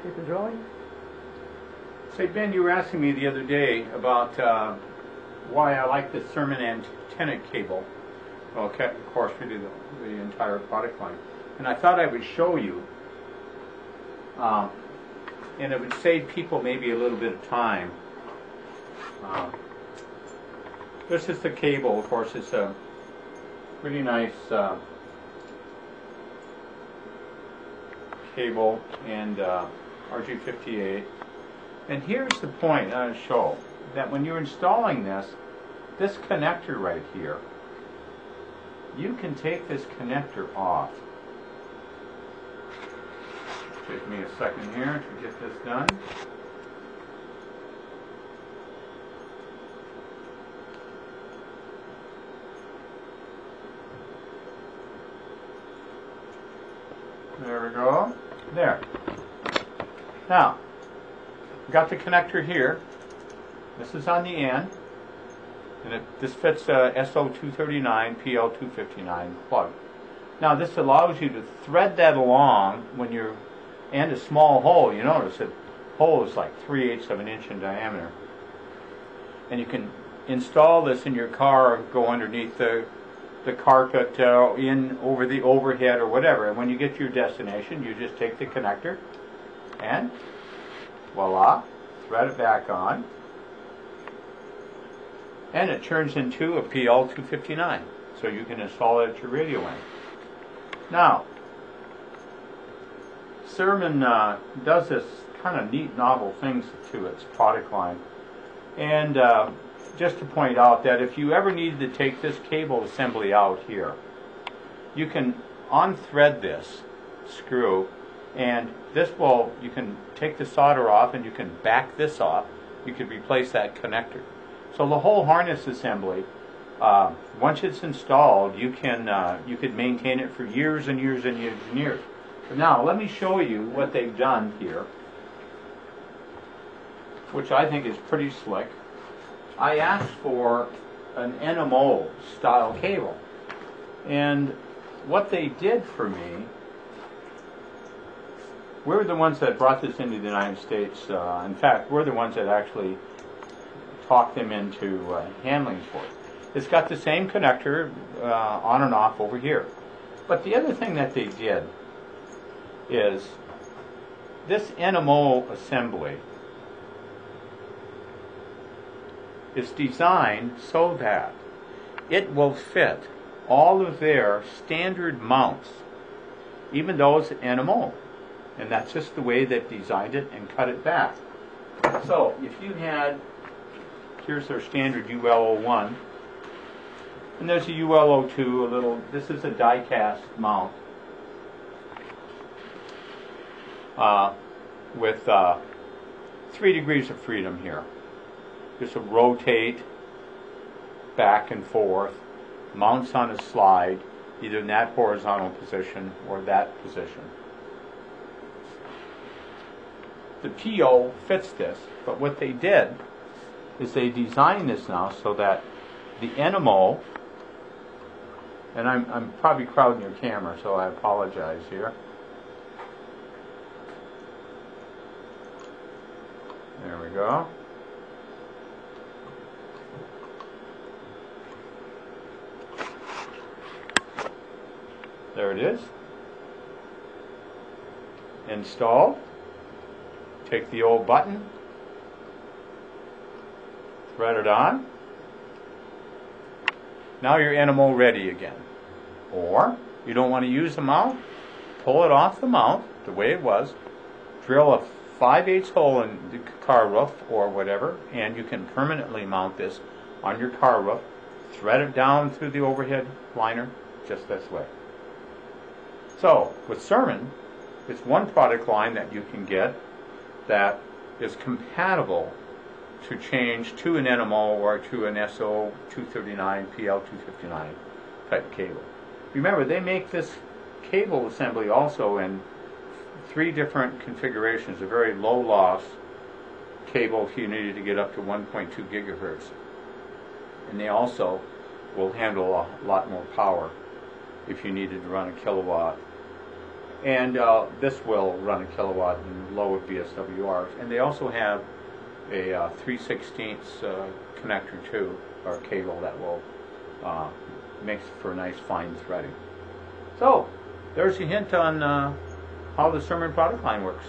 Keep it rolling. Say, Ben, you were asking me the other day about why I like the Surmen antenna cable. Well, of course, we do the entire product line. And I thought I would show you, and it would save people maybe a little bit of time. This is the cable. Of course, it's a pretty nice cable and RG58. And here's the point I want to show, that when you're installing this connector right here, you can take this connector off. Take me a second here to get this done. There we go. There. Now, got the connector here. This is on the end, and this fits a SO239 PL259 plug. Now, this allows you to thread that along when you're, and a small hole. You notice that hole is like 3/8 of an inch in diameter, and you can install this in your car, go underneath the carpet, in over the overhead or whatever. And when you get to your destination, you just take the connector and voila, thread it back on, and it turns into a PL259. So you can install it at your radio end. Now, Surmen does this kind of neat, novel things to its product line. And just to point out that if you ever needed to take this cable assembly out here, you can unthread this screw, and this will, you can take the solder off and you can back this off. You could replace that connector. So the whole harness assembly, once it's installed, you could maintain it for years and years and years and years. But now let me show you what they've done here, which I think is pretty slick. I asked for an NMO style cable, and what they did for me, we're the ones that brought this into the United States. In fact, we're the ones that actually talked them into handling for it. It's got the same connector on and off over here. But the other thing that they did is this NMO assembly is designed so that it will fit all of their standard mounts, even those NMO. And that's just the way they've designed it and cut it back. So if you had, here's their standard UL-01, and there's a UL-02, a little, this is a die-cast mount with 3 degrees of freedom here. Just to rotate back and forth, mounts on a slide, either in that horizontal position or that position. The PO fits this, but what they did is they designed this now so that the NMO, and I'm probably crowding your camera, so I apologize here. There we go. There it is. Installed. Take the old button, thread it on. Now you're NMO ready again. Or, you don't want to use the mount, pull it off the mount the way it was, drill a 5/8 hole in the car roof or whatever, and you can permanently mount this on your car roof, thread it down through the overhead liner just this way. So, with Surmen, it's one product line that you can get that is compatible to change to an NMO or to an SO239 PL259 type cable. Remember, they make this cable assembly also in 3 different configurations. A very low loss cable if you needed to get up to 1.2 gigahertz. And they also will handle a lot more power if you needed to run a kilowatt And this will run a kilowatt and low VSWRs. And they also have a 3/16 connector too, or cable that will make for nice fine threading. So there's a hint on how the Surmen product line works.